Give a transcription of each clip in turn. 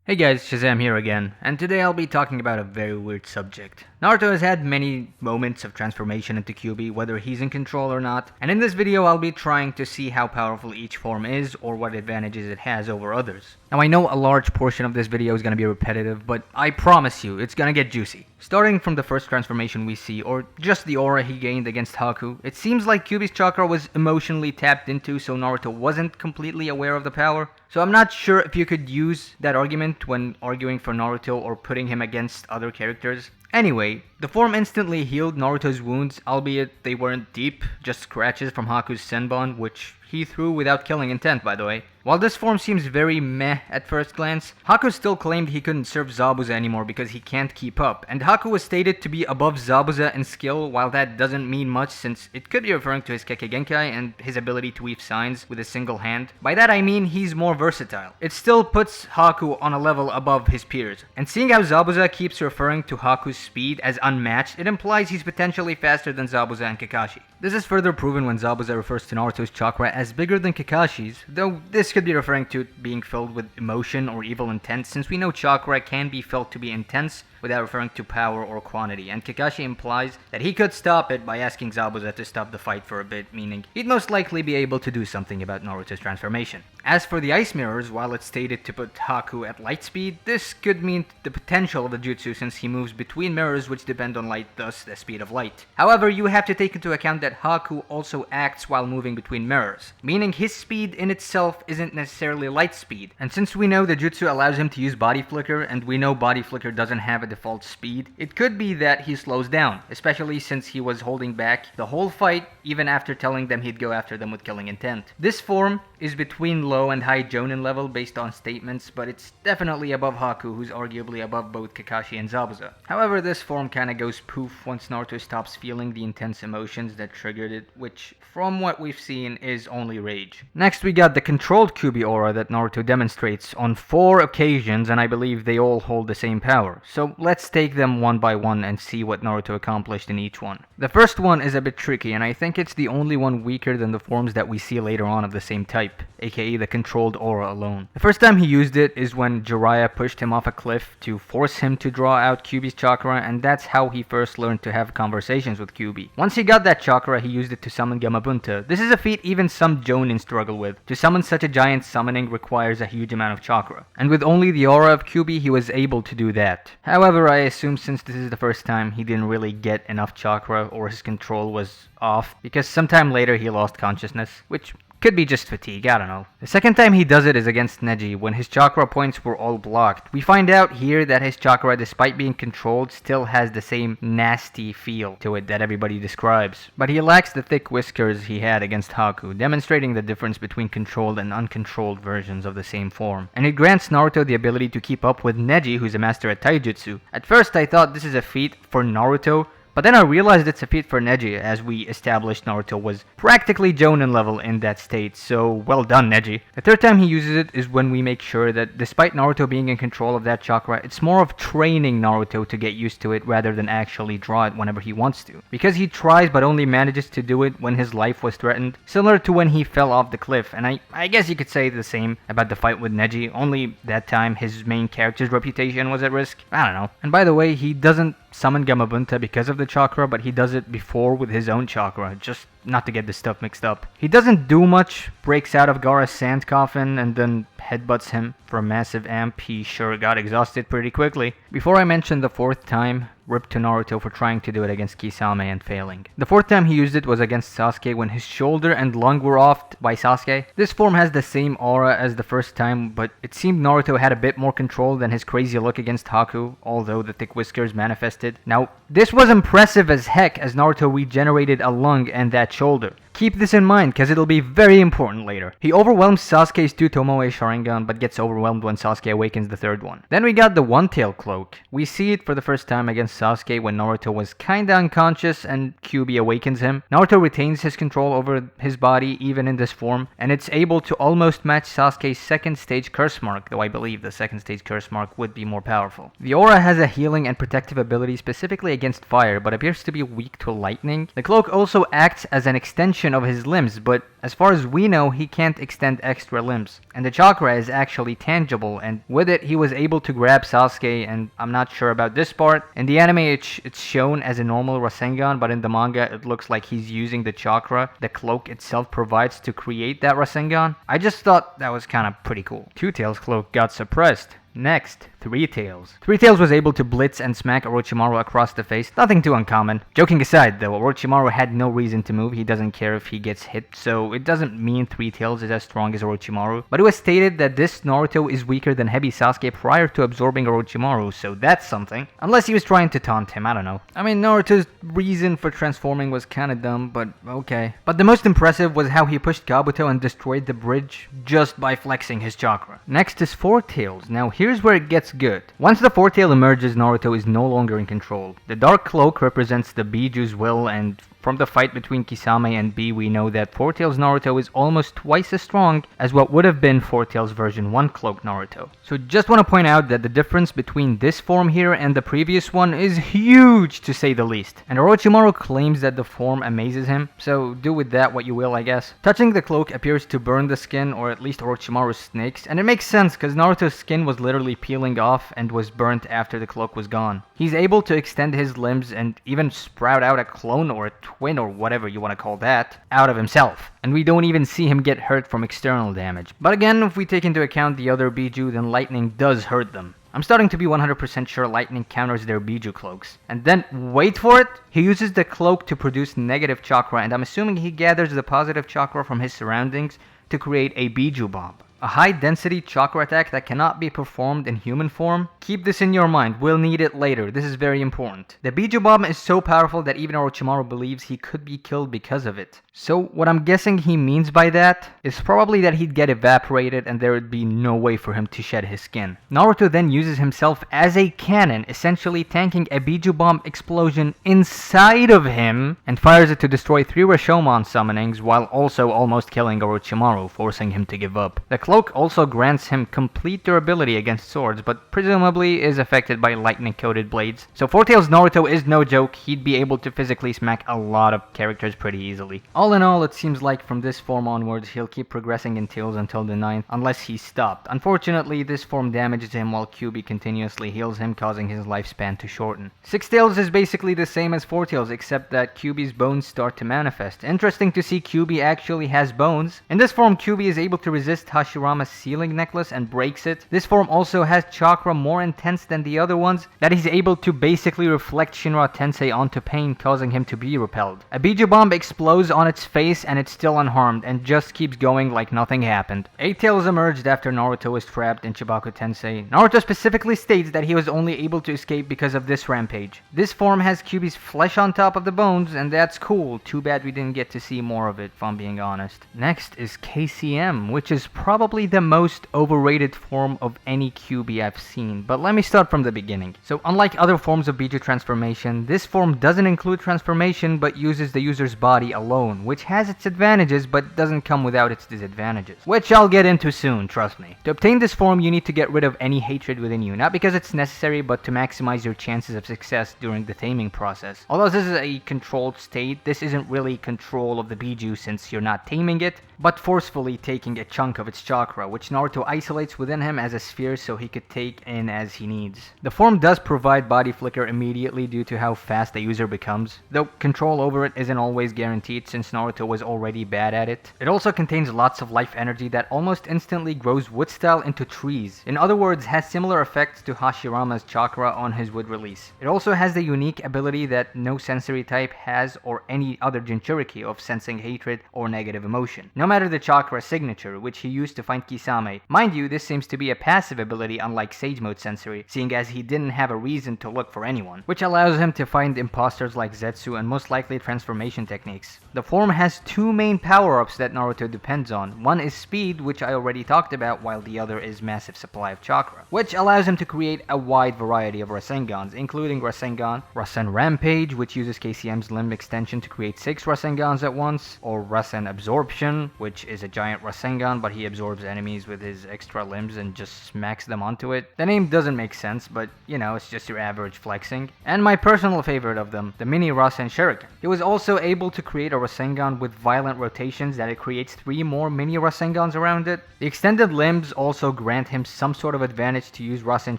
Hey guys, Shazam here again, and today I'll be talking about a very weird subject. Naruto has had many moments of transformation into Kyuubi, whether he's in control or not, and in this video I'll be trying to see how powerful each form is or what advantages it has over others. Now I know a large portion of this video is going to be repetitive, but I promise you it's going to get juicy. Starting from the first transformation we see, or just the aura he gained against Haku, it seems like Kyuubi's chakra was emotionally tapped into, so Naruto wasn't completely aware of the power. So I'm not sure if you could use that argument when arguing for Naruto or putting him against other characters. Anyway, the form instantly healed Naruto's wounds, albeit they weren't deep, just scratches from Haku's Senbon, which he threw without killing intent, by the way. While this form seems very meh at first glance, Haku still claimed he couldn't serve Zabuza anymore because he can't keep up, and Haku was stated to be above Zabuza in skill, while that doesn't mean much since it could be referring to his Kekkei Genkai and his ability to weave signs with a single hand. By that I mean he's more versatile. It still puts Haku on a level above his peers, and seeing how Zabuza keeps referring to Haku's speed as unmatched, it implies he's potentially faster than Zabuza and Kakashi. This is further proven when Zabuza refers to Naruto's chakra as bigger than Kakashi's, though this could be referring to it being filled with emotion or evil intent, since we know chakra can be felt to be intense without referring to power or quantity, and Kakashi implies that he could stop it by asking Zabuza to stop the fight for a bit, meaning he'd most likely be able to do something about Naruto's transformation. As for the ice mirrors, while it's stated to put Haku at light speed, this could mean the potential of the jutsu since he moves between mirrors which depend on light, thus the speed of light. However, you have to take into account that Haku also acts while moving between mirrors, meaning his speed in itself isn't necessarily light speed, and since we know the jutsu allows him to use body flicker, and we know body flicker doesn't have a default speed, it could be that he slows down, especially since he was holding back the whole fight even after telling them he'd go after them with killing intent. This form is between low and high Jonin level based on statements, but it's definitely above Haku, who's arguably above both Kakashi and Zabuza. However, this form kinda goes poof once Naruto stops feeling the intense emotions that triggered it, which, from what we've seen, is only rage. Next we got the controlled Kubi aura that Naruto demonstrates on 4 occasions, and I believe they all hold the same power. So let's take them one by one and see what Naruto accomplished in each one. The first one is a bit tricky, and I think it's the only one weaker than the forms that we see later on of the same type, aka the controlled aura alone. The first time he used it is when Jiraiya pushed him off a cliff to force him to draw out Kyuubi's chakra, and that's how he first learned to have conversations with Kyuubi. Once he got that chakra, he used it to summon Gamabunta. This is a feat even some Jonin struggle with. To summon such a giant summoning requires a huge amount of chakra, and with only the aura of Kyuubi he was able to do that. However, I assume since this is the first time, he didn't really get enough chakra or his control was off, because sometime later he lost consciousness, which could be just fatigue, I don't know. The second time he does it is against Neji, when his chakra points were all blocked. We find out here that his chakra, despite being controlled, still has the same nasty feel to it that everybody describes. But he lacks the thick whiskers he had against Haku, demonstrating the difference between controlled and uncontrolled versions of the same form. And it grants Naruto the ability to keep up with Neji, who's a master at taijutsu. At first I thought this is a feat for Naruto, but then I realized it's a feat for Neji, as we established Naruto was practically Jonin level in that state, so well done Neji. The third time he uses it is when we make sure that despite Naruto being in control of that chakra, it's more of training Naruto to get used to it rather than actually draw it whenever he wants to. Because he tries but only manages to do it when his life was threatened, similar to when he fell off the cliff, and I guess you could say the same about the fight with Neji, only that time his main character's reputation was at risk. I don't know. And by the way, he doesn't summon Gamabunta because of the chakra, but he does it before with his own chakra, just not to get this stuff mixed up. He doesn't do much, breaks out of Gaara's sand coffin, and then headbutts him for a massive amp. He sure got exhausted pretty quickly. Before I mention the fourth time, rip to Naruto for trying to do it against Kisame and failing. The fourth time he used it was against Sasuke when his shoulder and lung were offed by Sasuke. This form has the same aura as the first time, but it seemed Naruto had a bit more control than his crazy look against Haku, although the thick whiskers manifested. Now, this was impressive as heck as Naruto regenerated a lung and that shoulder. Keep this in mind, cause it'll be very important later. He overwhelms Sasuke's 2 Tomoe Sharingan, but gets overwhelmed when Sasuke awakens the third one. Then we got the One-Tail Cloak. We see it for the first time against Sasuke when Naruto was kinda unconscious and Kyuubi awakens him. Naruto retains his control over his body even in this form, and it's able to almost match Sasuke's second stage curse mark, though I believe the second stage curse mark would be more powerful. The aura has a healing and protective ability specifically against fire, but appears to be weak to lightning. The cloak also acts as an extension extension of his limbs, but as far as we know, he can't extend extra limbs. And the chakra is actually tangible, and with it, he was able to grab Sasuke, and I'm not sure about this part. In the anime, it's shown as a normal Rasengan, but in the manga, it looks like he's using the chakra the cloak itself provides to create that Rasengan. I just thought that was kind of pretty cool. Two Tails' cloak got suppressed. Next, Three Tails. Three Tails was able to blitz and smack Orochimaru across the face, nothing too uncommon. Joking aside though, Orochimaru had no reason to move, he doesn't care if he gets hit, so it doesn't mean Three Tails is as strong as Orochimaru. But it was stated that this Naruto is weaker than Heavy Sasuke prior to absorbing Orochimaru, so that's something. Unless he was trying to taunt him, I don't know. I mean, Naruto's reason for transforming was kinda dumb, but okay. But the most impressive was how he pushed Kabuto and destroyed the bridge just by flexing his chakra. Next is Four Tails. Now here's where it gets good. Once the Four Tail emerges, Naruto is no longer in control. The Dark Cloak represents the Biju's will, and from the fight between Kisame and B, we know that Four Tails Naruto is almost twice as strong as what would have been Four Tails version 1 Cloak Naruto. So just want to point out that the difference between this form here and the previous one is huge, to say the least. And Orochimaru claims that the form amazes him, so do with that what you will, I guess. Touching the cloak appears to burn the skin, or at least Orochimaru's snakes, and it makes sense because Naruto's skin was literally peeling off and was burnt after the cloak was gone. He's able to extend his limbs and even sprout out a clone or a twin or whatever you want to call that out of himself. And we don't even see him get hurt from external damage. But again, if we take into account the other Biju, then lightning does hurt them. I'm starting to be 100% sure lightning counters their Biju cloaks. And then, wait for it, he uses the cloak to produce negative chakra, and I'm assuming he gathers the positive chakra from his surroundings to create a Biju bomb. A high-density chakra attack that cannot be performed in human form? Keep this in your mind, we'll need it later, this is very important. The Biju Bomb is so powerful that even Orochimaru believes he could be killed because of it. So what I'm guessing he means by that is probably that he'd get evaporated and there would be no way for him to shed his skin. Naruto then uses himself as a cannon, essentially tanking a Biju Bomb explosion inside of him, and fires it to destroy 3 Rashomon summonings while also almost killing Orochimaru, forcing him to give up. The cloak also grants him complete durability against swords, but presumably is affected by lightning-coated blades. So Four Tails Naruto is no joke, he'd be able to physically smack a lot of characters pretty easily. All in all, it seems like from this form onwards, he'll keep progressing in Tails until the 9th, unless he's stopped. Unfortunately, this form damages him while Kyuubi continuously heals him, causing his lifespan to shorten. Six Tails is basically the same as Four Tails, except that Kyuubi's bones start to manifest. Interesting to see Kyuubi actually has bones. In this form, Kyuubi is able to resist Hashirama's sealing necklace and breaks it. This form also has chakra more intense than the other ones, that he's able to basically reflect Shinra Tensei onto pain, causing him to be repelled. A Biju Bomb explodes on its face and it's still unharmed and just keeps going like nothing happened. Eight Tails emerged after Naruto was trapped in Chibaku Tensei. Naruto specifically states that he was only able to escape because of this rampage. This form has Kyuubi's flesh on top of the bones, and that's cool. Too bad we didn't get to see more of it, if I'm being honest. Next is KCM, which is probably the most overrated form of any Kyuubi I've seen, but let me start from the beginning. So unlike other forms of Biju transformation, this form doesn't include transformation but uses the user's body alone, which has its advantages but doesn't come without its disadvantages, which I'll get into soon, trust me. To obtain this form, you need to get rid of any hatred within you, not because it's necessary but to maximize your chances of success during the taming process. Although this is a controlled state, this isn't really control of the Biju since you're not taming it, but forcefully taking a chunk of its chakra, which Naruto isolates within him as a sphere so he could take in as he needs. The form does provide body flicker immediately due to how fast the user becomes, though control over it isn't always guaranteed since Naruto was already bad at it. It also contains lots of life energy that almost instantly grows wood style into trees. In other words, has similar effects to Hashirama's chakra on his wood release. It also has the unique ability that no sensory type has or any other Jinchuriki of sensing hatred or negative emotion, no matter the chakra signature, which he used to find Kisame. Mind you, this seems to be a passive ability unlike Sage Mode Sensory, seeing as he didn't have a reason to look for anyone, which allows him to find imposters like Zetsu and most likely transformation techniques. The form has two main power-ups that Naruto depends on. One is speed, which I already talked about, while the other is massive supply of chakra, which allows him to create a wide variety of Rasengans, including Rasengan, Rasen Rampage, which uses KCM's limb extension to create 6 Rasengans at once, or Rasen Absorption, which is a giant Rasengan but he absorbs absorbs enemies with his extra limbs and just smacks them onto it. The name doesn't make sense, but you know, it's just your average flexing. And my personal favorite of them, the mini Rasen Shuriken. He was also able to create a Rasengan with violent rotations that it creates 3 more mini Rasengans around it. The extended limbs also grant him some sort of advantage to use Rasen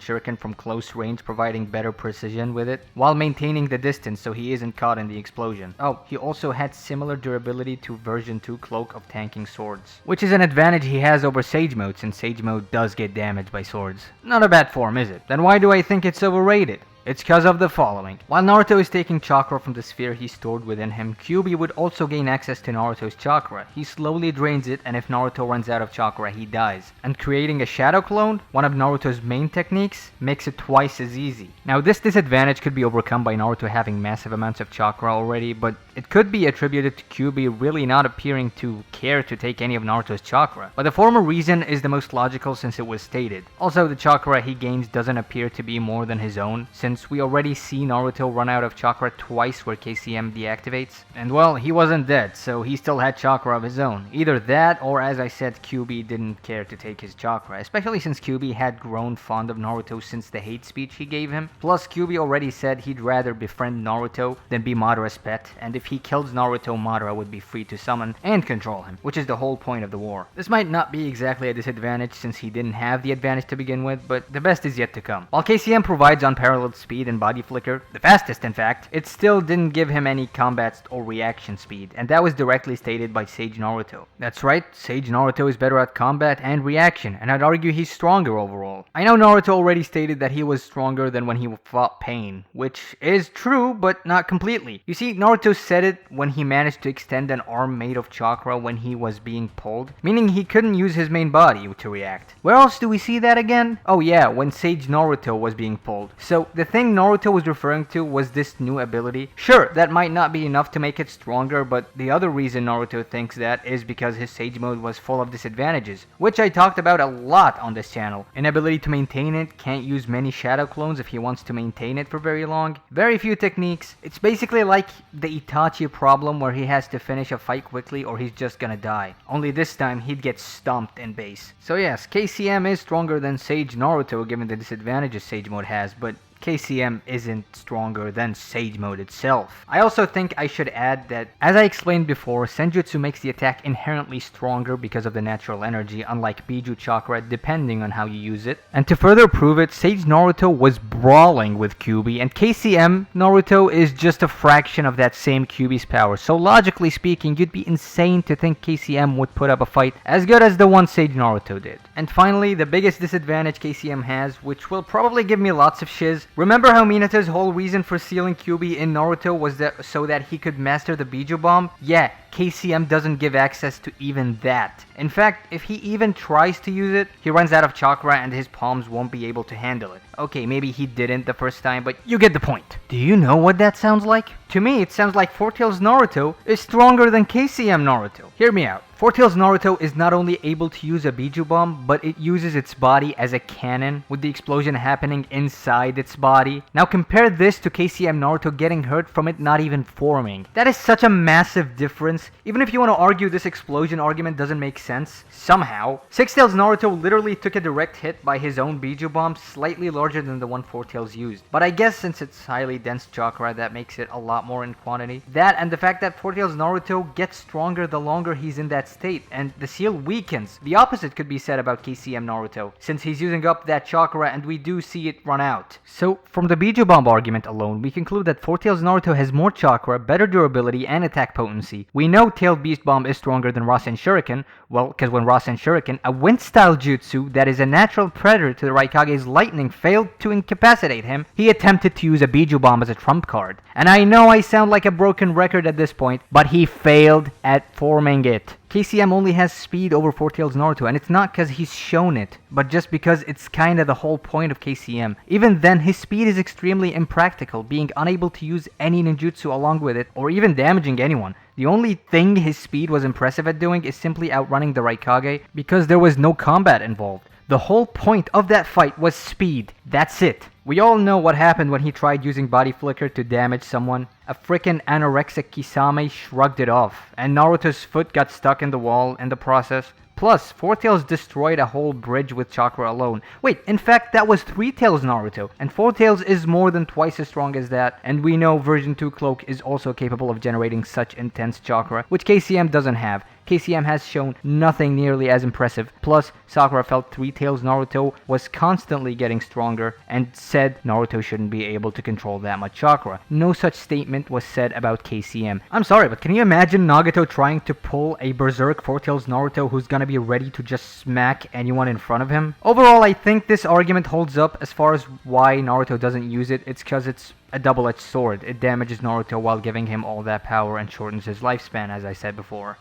Shuriken from close range, providing better precision with it, while maintaining the distance so he isn't caught in the explosion. Oh, he also had similar durability to version 2 Cloak of Tanking Swords, which is an advantage he has over Sage Mode, since Sage Mode does get damaged by swords. Not a bad form, is it? Then why do I think it's overrated? It's cause of the following. While Naruto is taking chakra from the sphere he stored within him, Kyuubi would also gain access to Naruto's chakra. He slowly drains it, and if Naruto runs out of chakra, he dies. And creating a shadow clone, one of Naruto's main techniques, makes it twice as easy. Now this disadvantage could be overcome by Naruto having massive amounts of chakra already, but it could be attributed to Kyuubi really not appearing to care to take any of Naruto's chakra. But the former reason is the most logical since it was stated. Also, the chakra he gains doesn't appear to be more than his own, since we already see Naruto run out of chakra twice where KCM deactivates. And well, he wasn't dead, so he still had chakra of his own. Either that, or as I said, Kyuubi didn't care to take his chakra, especially since Kyuubi had grown fond of Naruto since the hate speech he gave him. Plus, Kyuubi already said he'd rather befriend Naruto than be Madara's pet, and if he kills Naruto, Madara would be free to summon and control him, which is the whole point of the war. This might not be exactly a disadvantage since he didn't have the advantage to begin with, but the best is yet to come. While KCM provides unparalleled speed and body flicker, the fastest in fact, it still didn't give him any combat or reaction speed, and that was directly stated by Sage Naruto. That's right, Sage Naruto is better at combat and reaction, and I'd argue he's stronger overall. I know Naruto already stated that he was stronger than when he fought Pain, which is true, but not completely. You see, Naruto said it when he managed to extend an arm made of chakra when he was being pulled, meaning he couldn't use his main body to react. Where else do we see that again? Oh yeah, when Sage Naruto was being pulled. So the thing Naruto was referring to was this new ability. Sure, that might not be enough to make it stronger, but the other reason Naruto thinks that is because his Sage Mode was full of disadvantages, which I talked about a lot on this channel. Inability to maintain it, can't use many shadow clones if he wants to maintain it for very long, very few techniques. It's basically like the Itachi problem where he has to finish a fight quickly or he's just gonna die. Only this time he'd get stomped in base. So yes, KCM is stronger than Sage Naruto given the disadvantages Sage Mode has, but KCM isn't stronger than Sage Mode itself. I also think I should add that, as I explained before, Senjutsu makes the attack inherently stronger because of the natural energy, unlike Biju Chakra, depending on how you use it. And to further prove it, Sage Naruto was brawling with Kyuubi, and KCM Naruto is just a fraction of that same Kyuubi's power, so logically speaking, you'd be insane to think KCM would put up a fight as good as the one Sage Naruto did. And finally, the biggest disadvantage KCM has, which will probably give me lots of shiz. Remember how Minato's whole reason for sealing Kyuubi in Naruto was that so that he could master the Biju Bomb? Yeah, KCM doesn't give access to even that. In fact, if he even tries to use it, he runs out of chakra and his palms won't be able to handle it. Okay, maybe he didn't the first time, but you get the point. Do you know what that sounds like? To me, it sounds like Four Tails Naruto is stronger than KCM Naruto. Hear me out. Four Tails Naruto is not only able to use a Biju Bomb, but it uses its body as a cannon, with the explosion happening inside its body. Now compare this to KCM Naruto getting hurt from it not even forming. That is such a massive difference. Even if you want to argue this explosion argument doesn't make sense, somehow, Six Tails Naruto literally took a direct hit by his own Biju Bomb, slightly larger than the one Four Tails used. But I guess since it's highly dense chakra, that makes it a lot more in quantity. That and the fact that Four Tails Naruto gets stronger the longer he's in that state, and the seal weakens. The opposite could be said about KCM Naruto, since he's using up that chakra and we do see it run out. So, from the Biju Bomb argument alone, we conclude that Four Tails Naruto has more chakra, better durability, and attack potency. We know Tailed Beast Bomb is stronger than Rasen Shuriken, well, because when Rasen Shuriken, a wind-style jutsu that is a natural predator to the Raikage's lightning, failed to incapacitate him, he attempted to use a Biju Bomb as a trump card. And I know I sound like a broken record at this point, but he failed at forming it. KCM only has speed over Four Tails Naruto, and it's not because he's shown it, but just because it's kinda the whole point of KCM. Even then, his speed is extremely impractical, being unable to use any ninjutsu along with it, or even damaging anyone. The only thing his speed was impressive at doing is simply outrunning the Raikage, because there was no combat involved. The whole point of that fight was speed. That's it. We all know what happened when he tried using body flicker to damage someone. A frickin' anorexic Kisame shrugged it off, and Naruto's foot got stuck in the wall in the process. Plus, Four Tails destroyed a whole bridge with chakra alone. Wait, in fact, that was Three Tails Naruto, and Four Tails is more than twice as strong as that, and we know version 2 Cloak is also capable of generating such intense chakra, which KCM doesn't have. KCM has shown nothing nearly as impressive. Plus, Sakura felt Three Tails Naruto was constantly getting stronger and said Naruto shouldn't be able to control that much chakra. No such statement was said about KCM. I'm sorry, but can you imagine Nagato trying to pull a berserk Four Tails Naruto who's gonna be ready to just smack anyone in front of him? Overall, I think this argument holds up as far as why Naruto doesn't use it. It's because it's a double-edged sword. It damages Naruto while giving him all that power and shortens his lifespan, as I said before.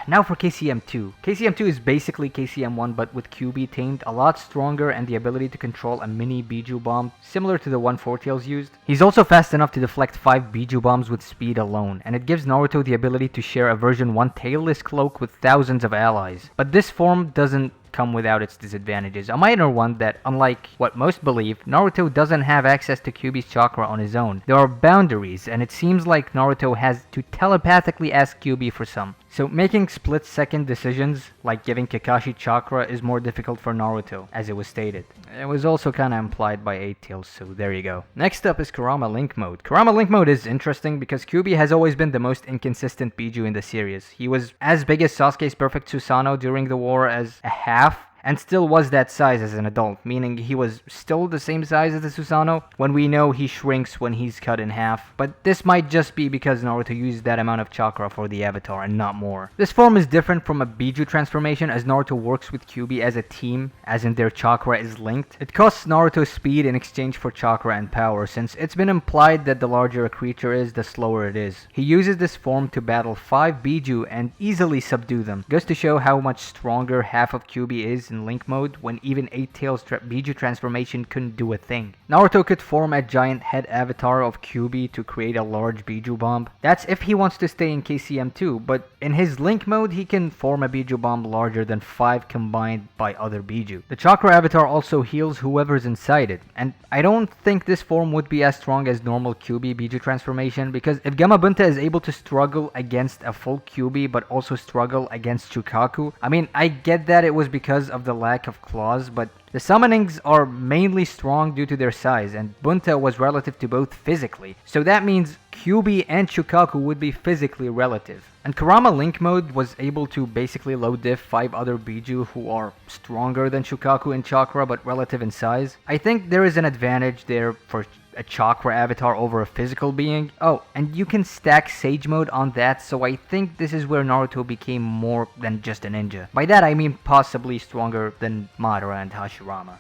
Now for KCM2. KCM2 is basically KCM1 but with Kyuubi tamed, a lot stronger, and the ability to control a mini Biju bomb, similar to the one Four Tails used. He's also fast enough to deflect 5 Biju bombs with speed alone, and it gives Naruto the ability to share a version 1 tailless cloak with thousands of allies. But this form doesn't come without its disadvantages. A minor one that, unlike what most believe, Naruto doesn't have access to Kyuubi's chakra on his own. There are boundaries, and it seems like Naruto has to telepathically ask Kyuubi for some. So making split-second decisions, like giving Kakashi chakra, is more difficult for Naruto, as it was stated. It was also kinda implied by Eight Tails, so there you go. Next up is Karama Link Mode. Karama Link Mode is interesting because Kyuubi has always been the most inconsistent Biju in the series. He was as big as Sasuke's perfect Susanoo during the war as a half, and still was that size as an adult, meaning he was still the same size as the Susanoo, when we know he shrinks when he's cut in half. But this might just be because Naruto used that amount of chakra for the avatar and not more. This form is different from a Biju transformation as Naruto works with Kyuubi as a team, as in their chakra is linked. It costs Naruto speed in exchange for chakra and power, since it's been implied that the larger a creature is, the slower it is. He uses this form to battle 5 Biju and easily subdue them. Goes to show how much stronger half of Kyuubi is in Link Mode when even Eight Tails Biju transformation couldn't do a thing. Naruto could form a giant head avatar of Kyuubi to create a large Biju bomb. That's if he wants to stay in KCM2, but in his Link Mode he can form a Biju bomb larger than 5 combined by other Biju. The chakra avatar also heals whoever's inside it, and I don't think this form would be as strong as normal Kyuubi Biju transformation, because if Gamabunta is able to struggle against a full Kyuubi but also struggle against Shukaku, I mean, I get that it was because of the lack of claws, but the summonings are mainly strong due to their size, and Bunta was relative to both physically, so that means Kyuubi and Shukaku would be physically relative. And Karama Link Mode was able to basically low diff 5 other Biju who are stronger than Shukaku in chakra but relative in size. I think there is an advantage there for a chakra avatar over a physical being. Oh, and you can stack Sage Mode on that, so I think this is where Naruto became more than just a ninja. By that I mean possibly stronger than Madara and Hashirama.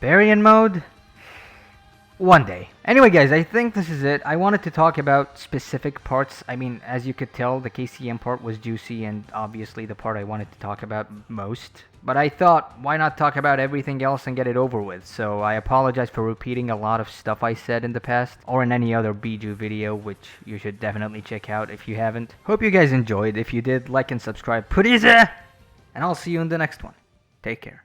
Baryon Mode? One day. Anyway guys, I think this is it. I wanted to talk about specific parts. I mean, as you could tell, the KCM part was juicy and obviously the part I wanted to talk about most. But I thought, why not talk about everything else and get it over with? So I apologize for repeating a lot of stuff I said in the past, or in any other Biju video, which you should definitely check out if you haven't. Hope you guys enjoyed. If you did, like and subscribe, please! And I'll see you in the next one. Take care.